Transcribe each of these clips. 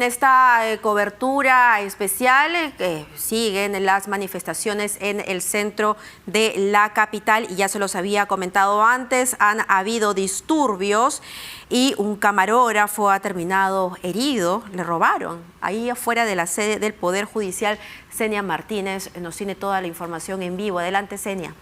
en esta cobertura especial siguen las manifestaciones en el centro de la capital y ya se los había comentado antes, han habido disturbios y un camarógrafo ha terminado herido, le robaron ahí afuera de la sede del Poder Judicial. Senia Martínez nos tiene toda la información en vivo. Adelante, Senia.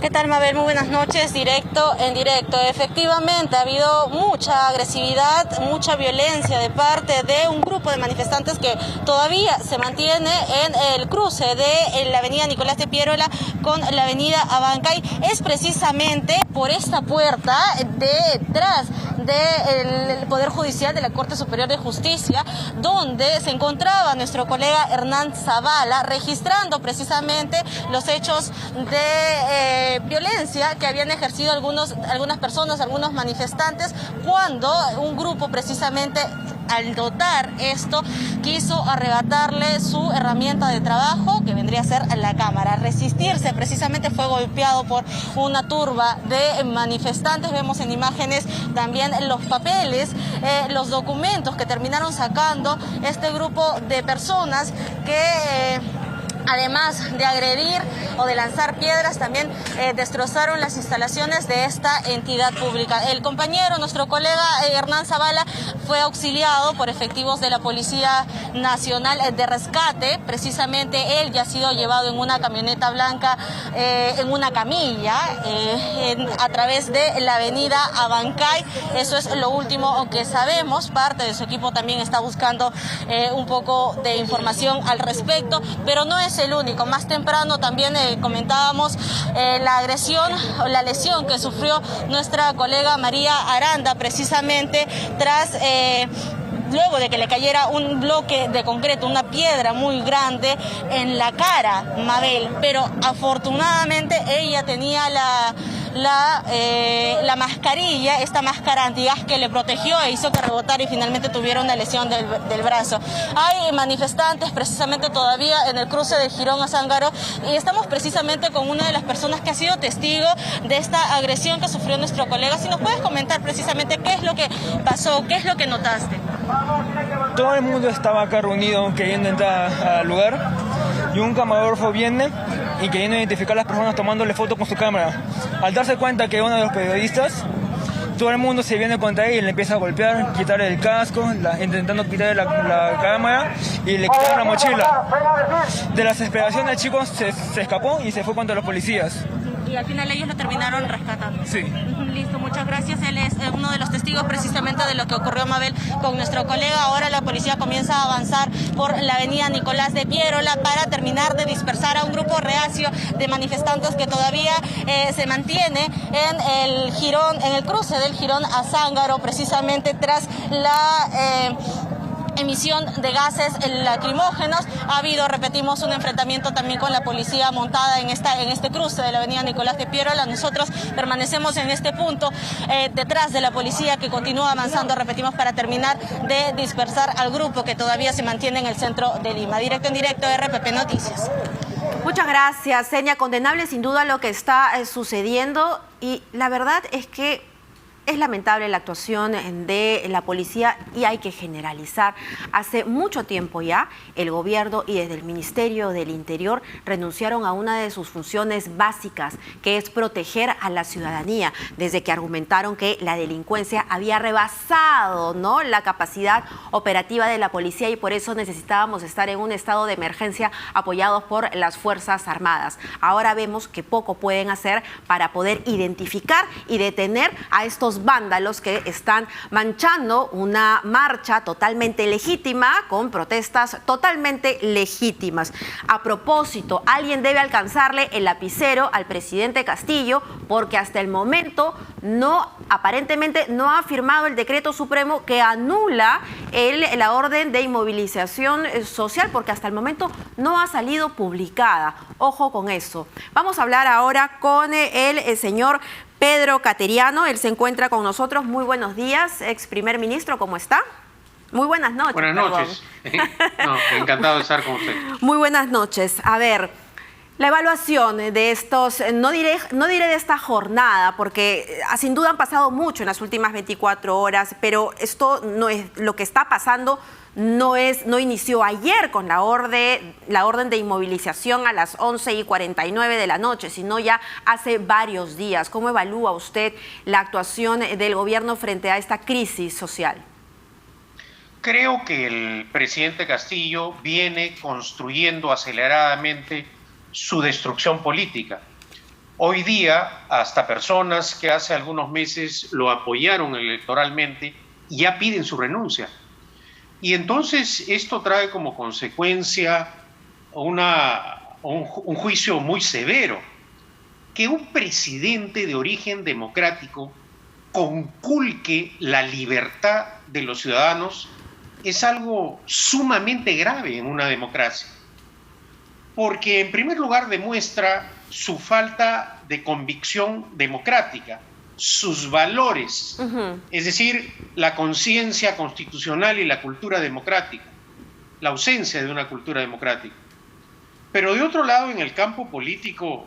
¿Qué tal, Mabel? Muy buenas noches, directo en directo. Efectivamente, ha habido mucha agresividad, mucha violencia de parte de un grupo de manifestantes que todavía se mantiene en el cruce de la avenida Nicolás de Piérola con la avenida Abancay. Es precisamente por esta puerta detrás del Poder Judicial de la Corte Superior de Justicia, donde se encontraba nuestro colega Hernán Zavala registrando precisamente los hechos de violencia que habían ejercido algunas personas, algunos manifestantes, cuando un grupo precisamente al notar esto quiso arrebatarle su herramienta de trabajo, que vendría a ser la cámara. Resistirse precisamente fue golpeado por una turba de manifestantes. Vemos en imágenes también los papeles, los documentos que terminaron sacando este grupo de personas que además de agredir o de lanzar piedras, también destrozaron las instalaciones de esta entidad pública. El compañero, nuestro colega Hernán Zavala, fue auxiliado por efectivos de la Policía Nacional de Rescate. Precisamente él ya ha sido llevado en una camioneta blanca, en una camilla, a través de la avenida Abancay. Eso es lo último que sabemos. Parte de su equipo también está buscando un poco de información al respecto, pero no es el único. Más temprano también comentábamos la agresión o la lesión que sufrió nuestra colega María Aranda, precisamente tras luego de que le cayera un bloque de concreto, una piedra muy grande en la cara, Mabel, pero afortunadamente ella tenía la mascarilla, esta máscara antigas que le protegió e hizo que rebotara y finalmente tuviera una lesión del brazo. Hay manifestantes precisamente todavía en el cruce de Girón a Zángaro y estamos precisamente con una de las personas que ha sido testigo de esta agresión que sufrió nuestro colega. Si nos puedes comentar precisamente qué es lo que pasó, qué es lo que notaste. Todo el mundo estaba acá reunido queriendo entrar al lugar y un camarógrafo viene y queriendo identificar a las personas tomándole foto con su cámara. Al darse cuenta que uno de los periodistas, todo el mundo se viene contra él y le empieza a golpear, quitarle el casco, intentando quitarle la cámara y le quitaron la mochila. De la desesperación el chico se escapó y se fue contra los policías. Y al final ellos lo terminaron rescatando. Sí. Listo, muchas gracias. Él es uno de los testigos precisamente de lo que ocurrió, Mabel, con nuestro colega. Ahora la policía comienza a avanzar por la avenida Nicolás de Piérola para terminar de dispersar a un grupo reacio de manifestantes que todavía se mantiene en el Girón, en el cruce del Girón a Zángaro, precisamente tras la emisión de gases lacrimógenos. Ha habido, repetimos, un enfrentamiento también con la policía montada en este cruce de la avenida Nicolás de Piérola. Nosotros permanecemos en este punto detrás de la policía que continúa avanzando, repetimos, para terminar de dispersar al grupo que todavía se mantiene en el centro de Lima. Directo en directo, RPP Noticias. Muchas gracias, Senia. Condenable sin duda lo que está sucediendo y la verdad es que es lamentable la actuación de la policía y hay que generalizar. Hace mucho tiempo ya el gobierno y desde el Ministerio del Interior renunciaron a una de sus funciones básicas, que es proteger a la ciudadanía, desde que argumentaron que la delincuencia había rebasado, ¿no?, la capacidad operativa de la policía y por eso necesitábamos estar en un estado de emergencia apoyados por las Fuerzas Armadas. Ahora vemos que poco pueden hacer para poder identificar y detener a estos vándalos que están manchando una marcha totalmente legítima con protestas totalmente legítimas. A propósito, alguien debe alcanzarle el lapicero al presidente Castillo porque hasta el momento aparentemente no ha firmado el decreto supremo que anula la orden de inmovilización social porque hasta el momento no ha salido publicada. Ojo con eso. Vamos a hablar ahora con el señor Pedro Cateriano. Él se encuentra con nosotros. Muy buenos días, ex primer ministro, ¿cómo está? Muy buenas noches. Buenas noches. No, encantado de estar con usted. Muy buenas noches. A ver, La evaluación de estos, no diré de esta jornada, porque sin duda han pasado mucho en las últimas 24 horas, pero esto no es lo que está pasando, no inició ayer con la orden de inmovilización a las 11:49 de la noche, sino ya hace varios días. ¿Cómo evalúa usted la actuación del gobierno frente a esta crisis social? Creo que el presidente Castillo viene construyendo aceleradamente su destrucción política. Hoy día, hasta personas que hace algunos meses lo apoyaron electoralmente ya piden su renuncia. Y entonces esto trae como consecuencia un juicio muy severo. Que un presidente de origen democrático conculque la libertad de los ciudadanos es algo sumamente grave en una democracia. Porque en primer lugar demuestra su falta de convicción democrática, sus valores, es decir, la conciencia constitucional y la cultura democrática, la ausencia de una cultura democrática. Pero de otro lado, en el campo político,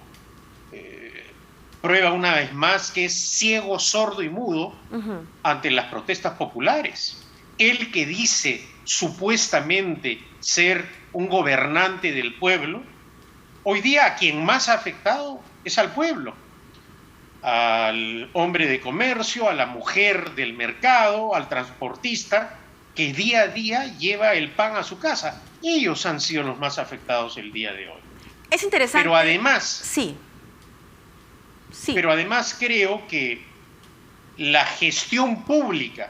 prueba una vez más que es ciego, sordo y mudo ante las protestas populares. Él que dice supuestamente ser un gobernante del pueblo, hoy día a quien más ha afectado es al pueblo, al hombre de comercio, a la mujer del mercado, al transportista que día a día lleva el pan a su casa. Ellos han sido los más afectados el día de hoy. Es interesante. Pero además, sí. Pero además creo que la gestión pública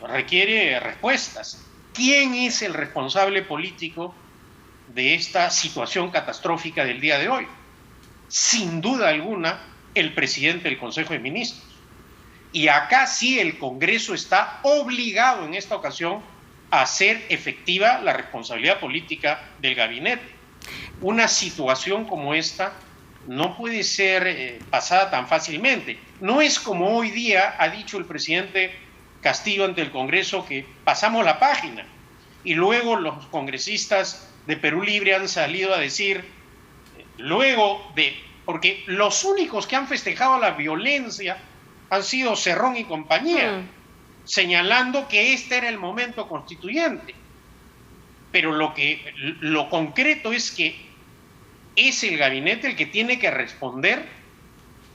requiere respuestas. ¿Quién es el responsable político de esta situación catastrófica del día de hoy? Sin duda alguna, el presidente del Consejo de Ministros. Y acá sí el Congreso está obligado en esta ocasión a hacer efectiva la responsabilidad política del gabinete. Una situación como esta no puede ser pasada tan fácilmente. No es como hoy día ha dicho el presidente Castillo ante el Congreso, que pasamos la página, y luego los congresistas de Perú Libre han salido a decir, porque los únicos que han festejado la violencia han sido Cerrón y compañía, señalando que este era el momento constituyente. Pero lo concreto es que es el gabinete el que tiene que responder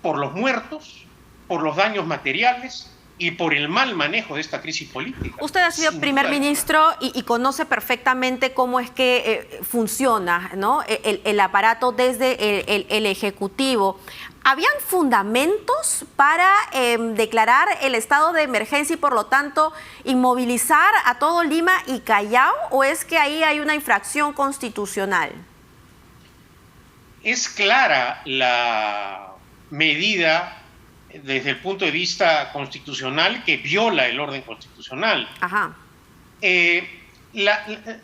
por los muertos, por los daños materiales y por el mal manejo de esta crisis política. Usted ha sido primer ministro y conoce perfectamente cómo es que funciona, ¿no?, el aparato desde el Ejecutivo. ¿Habían fundamentos para declarar el estado de emergencia y, por lo tanto, inmovilizar a todo Lima y Callao? ¿O es que ahí hay una infracción constitucional? Es clara la medida desde el punto de vista constitucional que viola el orden constitucional. Ajá.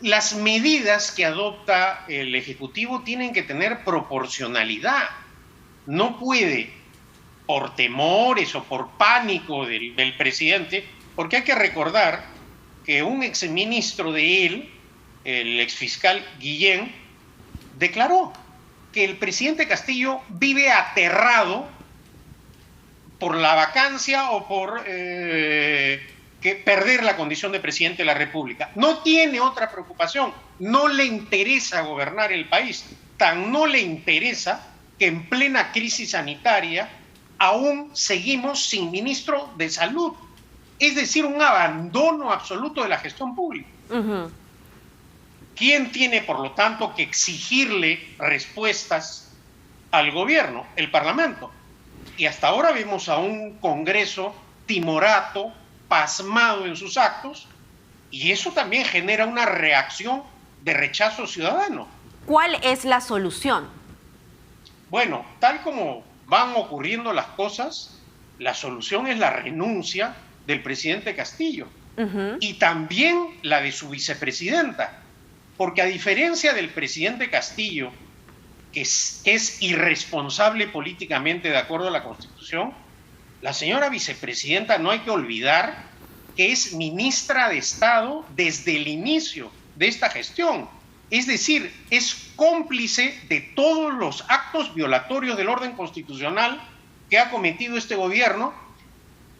Las medidas que adopta el Ejecutivo tienen que tener proporcionalidad. No puede, por temores o por pánico del presidente, porque hay que recordar que un exministro de él, el exfiscal Guillén, declaró que el presidente Castillo vive aterrado por la vacancia o por perder la condición de presidente de la República. No tiene otra preocupación, no le interesa gobernar el país, tan no le interesa que en plena crisis sanitaria aún seguimos sin ministro de Salud. Es decir, un abandono absoluto de la gestión pública. ¿Quién tiene, por lo tanto, que exigirle respuestas al gobierno? El Parlamento. Y hasta ahora vemos a un Congreso timorato, pasmado en sus actos, y eso también genera una reacción de rechazo ciudadano. ¿Cuál es la solución? Bueno, tal como van ocurriendo las cosas, la solución es la renuncia del presidente Castillo y también la de su vicepresidenta, porque a diferencia del presidente Castillo, que es irresponsable políticamente de acuerdo a la Constitución, la señora vicepresidenta, no hay que olvidar que es ministra de Estado desde el inicio de esta gestión. Es decir, es cómplice de todos los actos violatorios del orden constitucional que ha cometido este gobierno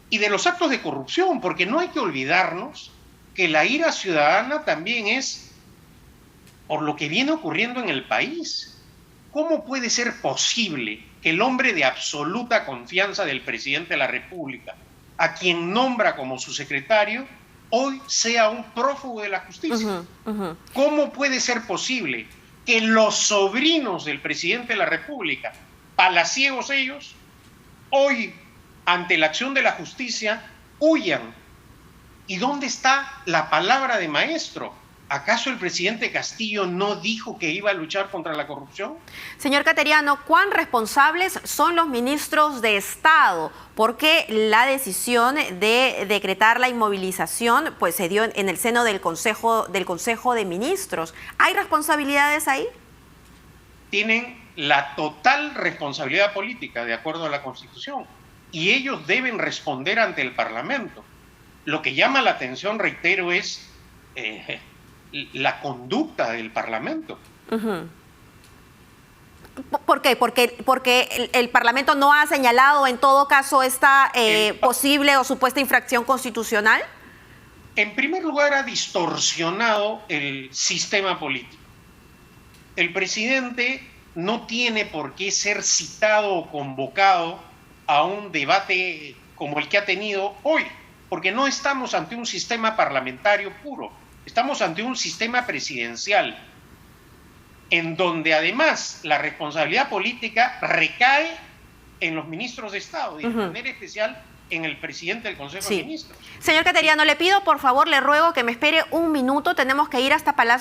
y de los actos de corrupción, porque no hay que olvidarnos que la ira ciudadana también es por lo que viene ocurriendo en el país. ¿Cómo puede ser posible que el hombre de absoluta confianza del presidente de la República, a quien nombra como su secretario, hoy sea un prófugo de la justicia? ¿Cómo puede ser posible que los sobrinos del presidente de la República, palaciegos ellos, hoy, ante la acción de la justicia, huyan? ¿Y dónde está la palabra de maestro? ¿Acaso el presidente Castillo no dijo que iba a luchar contra la corrupción? Señor Cateriano, ¿cuán responsables son los ministros de Estado? Porque la decisión de decretar la inmovilización pues, se dio en el seno del Consejo de Ministros. ¿Hay responsabilidades ahí? Tienen la total responsabilidad política, de acuerdo a la Constitución, y ellos deben responder ante el Parlamento. Lo que llama la atención, reitero, es la conducta del Parlamento. ¿Por qué? Porque el Parlamento no ha señalado en todo caso esta posible o supuesta infracción constitucional. En primer lugar, ha distorsionado el sistema político. El presidente no tiene por qué ser citado o convocado a un debate como el que ha tenido hoy, porque no estamos ante un sistema parlamentario puro, estamos ante un sistema presidencial, en donde además la responsabilidad política recae en los ministros de Estado, y de manera especial en el presidente del Consejo de Ministros. Señor Cateriano, le pido, por favor, le ruego que me espere un minuto. Tenemos que ir hasta Palacio